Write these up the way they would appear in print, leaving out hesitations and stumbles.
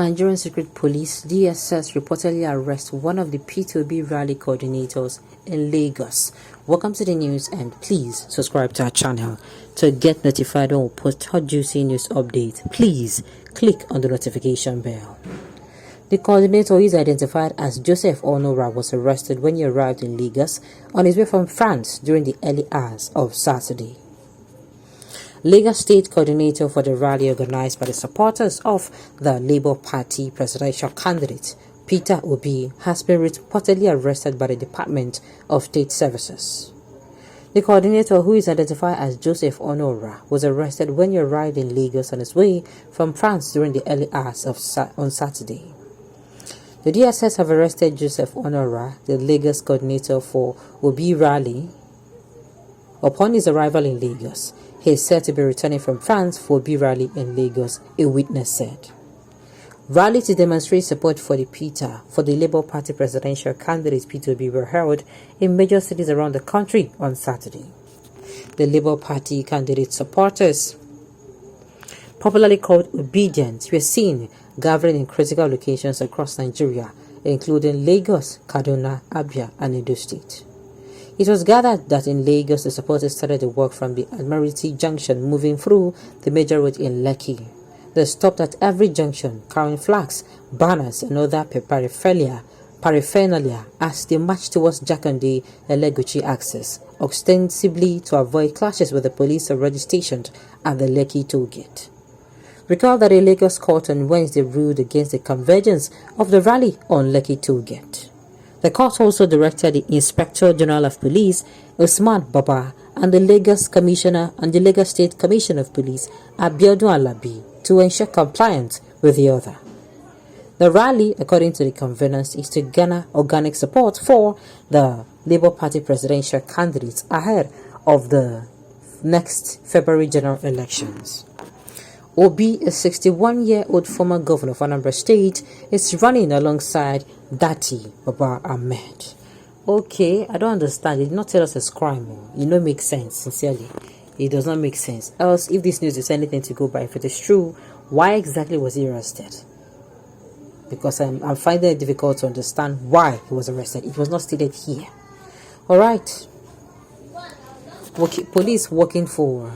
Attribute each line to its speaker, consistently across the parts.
Speaker 1: Nigerian Secret Police (DSS) reportedly arrest one of the P2B rally coordinators in Lagos. Welcome to the news, and please subscribe to our channel to get notified when we post hot juicy news updates. Please click on the notification bell. The coordinator, who is identified as Joseph Onora, was arrested when he arrived in Lagos on his way from France during the early hours of Saturday. Lagos State coordinator for the rally organized by the supporters of the Labour Party presidential candidate, Peter Obi, has been reportedly arrested by the Department of State Services. The coordinator, who is identified as Joseph Onora, was arrested when he arrived in Lagos on his way from France during the early hours on Saturday. The DSS have arrested Joseph Onora, the Lagos coordinator for Obi rally, upon his arrival in Lagos. He is said to be returning from France for Obi rally in Lagos, a witness said. Rally to demonstrate support for the Labour Party presidential candidate Peter Obi were held in major cities around the country on Saturday. The Labour Party candidate supporters, popularly called Obedience, were seen gathering in critical locations across Nigeria, including Lagos, Kaduna, Abia, and Edo State. It was gathered that in Lagos, the supporters started the walk from the Admiralty Junction, moving through the major road in Lekki. They stopped at every junction, carrying flags, banners, and other paraphernalia as they marched towards Jakande Elegushi access, ostensibly to avoid clashes with the police already stationed at the Lekki toll gate. Recall that a Lagos court on Wednesday ruled against the convergence of the rally on Lekki toll gate. The court also directed the Inspector General of Police, Usman Baba, and the Lagos Commissioner and the Lagos State Commissioner of Police, Abiodun Alabi, to ensure compliance with the order. The rally, according to the conveners, is to garner organic support for the Labour Party presidential candidates ahead of the next February general elections. Obi, a 61-year-old former governor of Anambra State, is running alongside Dati Baba Ahmed. Okay, I don't understand. They did not tell us it's crime. It don't make sense, sincerely. It does not make sense. Else, if this news is anything to go by, if it is true, why exactly was he arrested? Because I'm finding it difficult to understand why he was arrested. It was not stated here. Alright. Police working for...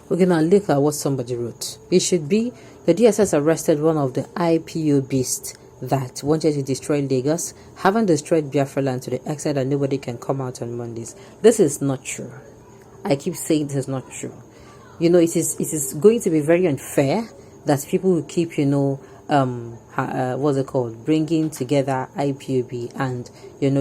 Speaker 1: We're gonna look at what somebody wrote. It should be the DSS arrested one of the IPO beasts that wanted to destroy Lagos, having destroyed Biafra land to the extent that nobody can come out on Mondays. This is not true. I keep saying this is not true. You know, it is going to be very unfair that people will keep, what's it called, bringing together IPOB and,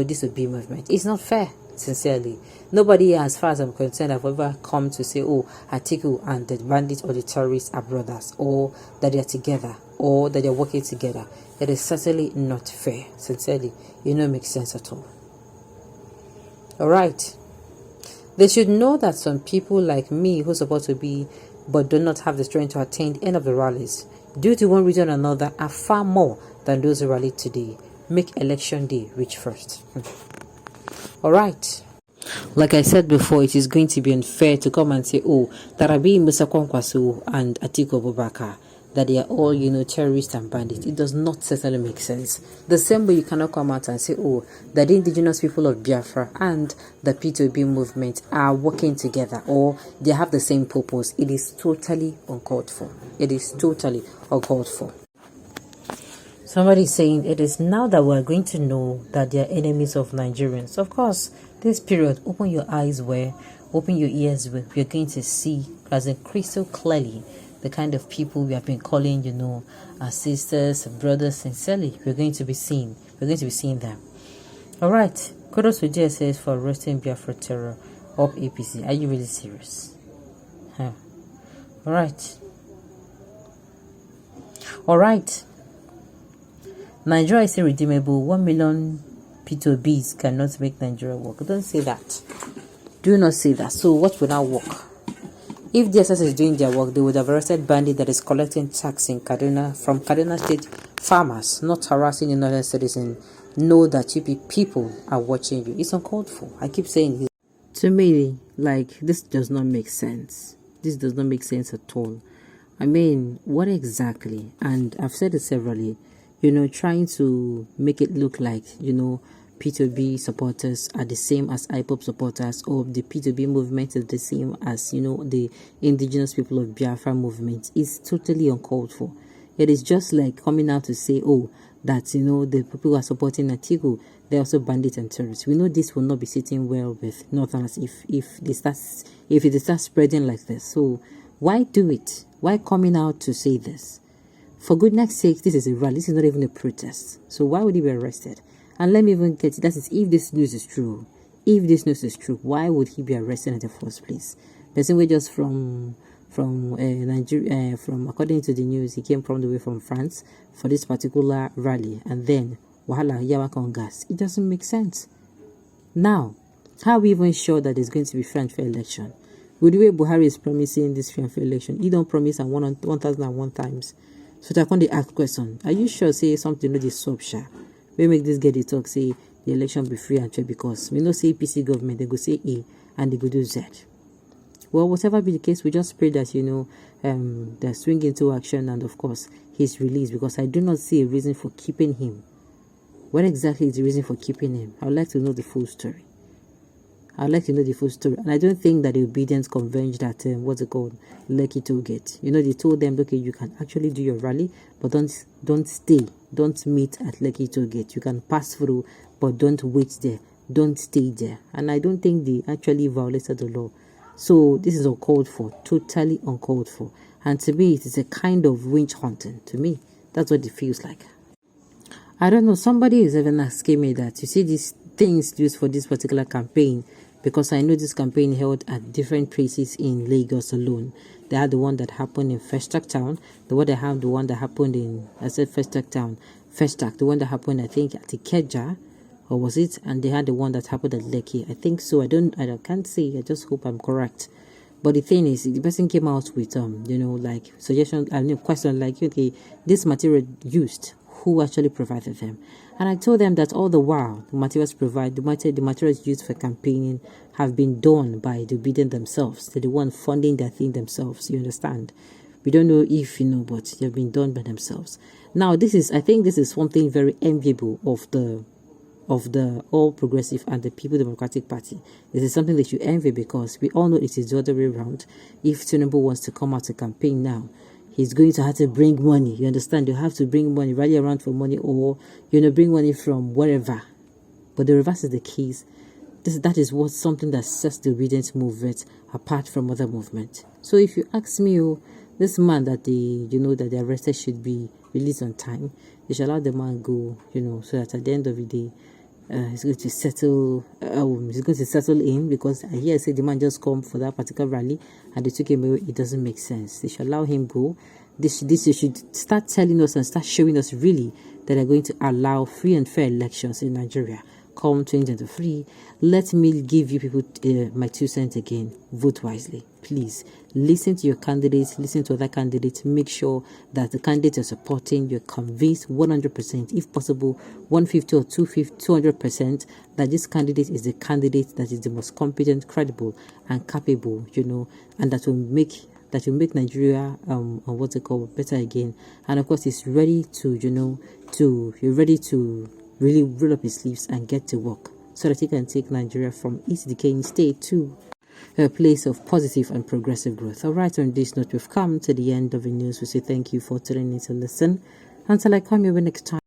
Speaker 1: this will be movement. It's not fair. Sincerely, nobody, as far as I'm concerned, have ever come to say, oh, Atiku and the bandits or the terrorists are brothers, or that they are together, or that they're working together. It is certainly not fair. Sincerely, it don't make sense at all. Alright. They should know that some people like me who support to be but do not have the strength to attend the end of the rallies, due to one reason or another, are far more than those who rallied today. Make election day reach first. Alright. Like I said before, it is going to be unfair to come and say, oh, Tarabi Musa Kwankwaso and Atiku Abubakar, that they are all, terrorists and bandits. It does not certainly make sense. The same way you cannot come out and say, oh, that the indigenous people of Biafra and the P2B movement are working together, or they have the same purpose. It is totally uncalled for. It is totally uncalled for. Somebody is saying it is now that we are going to know that they are enemies of Nigerians. Of course, this period, open your eyes where, open your ears where, we are going to see as in crystal clearly the kind of people we have been calling, our sisters, brothers, sincerely. We're going to be seeing. We're going to be seeing them. Alright. Kudos to JSS for arresting Biafra terror of APC. Are you really serious? Huh. Alright. Nigeria is irredeemable. 1 million P2Bs cannot make Nigeria work. Don't say that. Do not say that. So what will now work? If DSS is doing their work, they would have arrested bandit that is collecting tax in Kaduna from Kaduna State farmers, not harassing another citizen. Know that people are watching you. It's uncalled for. I keep saying this. To me, this does not make sense. This does not make sense at all. I mean, what exactly? And I've said it severally, trying to make it look like, P2B supporters are the same as IPOP supporters, or the P2B movement is the same as, the indigenous people of Biafra movement is totally uncalled for. It is just like coming out to say, oh, that, the people who are supporting Atiku, they're also bandits and terrorists. We know this will not be sitting well with Northerners if it starts spreading like this. So why do it? Why coming out to say this? For goodness sake, this is a rally. This is not even a protest. So why would he be arrested? And let me even get it. That is, if this news is true. If this news is true, why would he be arrested in the first place? Person we just from Nigeria, from according to the news, he came from the way from France for this particular rally, and then wahala yawa on gas. It doesn't make sense. Now, how are we even sure that there's going to be fair and fair election? With the way Buhari is promising this fair and fair election, he don't promise and 1,001 times. So I can't ask question. Are you sure say something no this sub sha? We make this get the talk say the election be free and fair, because we know say APC government they go say A and they go do Z. Well, whatever be the case, we just pray that they swing into action, and of course he's released, because I do not see a reason for keeping him. What exactly is the reason for keeping him? I would like to know the full story. And I don't think that the obedience converged at Lekki toll gate. They told them, okay, you can actually do your rally, but don't stay, don't meet at Lekki toll gate. You can pass through, but don't wait there, don't stay there. And I don't think they actually violated the law. So this is uncalled for, totally uncalled for. And to me, it is a kind of witch hunting. To me, that's what it feels like. I don't know, somebody is even asking me that, you see these things used for this particular campaign, because I know this campaign held at different places in Lagos alone. They had the one that happened in Festac Town, the one that happened in, Festac Town, the one that happened, I think, at Ikeja, or was it? And they had the one that happened at Lekki. I think so. I can't say. I just hope I'm correct. But the thing is, the person came out with, like suggestion, question like, okay, this material used, who actually provided them? And I told them that all the while, the materials used for campaigning have been done by the obedient themselves. They're the one funding their thing themselves. You understand? We don't know if but they've been done by themselves. Now, I think this is something very enviable of the All Progressive and the People Democratic Party. This is something that you envy, because we all know it is the other way around. If Tinubu wants to come out to campaign now, he's going to have to bring money. You understand? You have to bring money, rally around for money, or bring money from wherever. But the reverse is the case. That is something that sets the obedience movement apart from other movements. So if you ask me, this man that they arrested should be released on time. They should allow the man go, so that at the end of the day, he's going to settle. He's going to settle in, because I hear say the man just come for that particular rally and they took him away. It doesn't make sense. They should allow him go. This should start telling us and start showing us really that they're going to allow free and fair elections in Nigeria come 2023. Let me give you people my 2 cents again. Vote wisely, please. Listen to your candidates, listen to other candidates. Make sure that the candidate you're supporting, you're convinced 100%, if possible 150 or 200%, that this candidate is the candidate that is the most competent, credible, and capable, and that will make Nigeria better again. And of course, it's ready to you're ready to really roll up his sleeves and get to work, so that he can take Nigeria from its decaying state to a place of positive and progressive growth. All right, on this note, we've come to the end of the news. We say thank you for tuning in to listen. Until I come your way next time.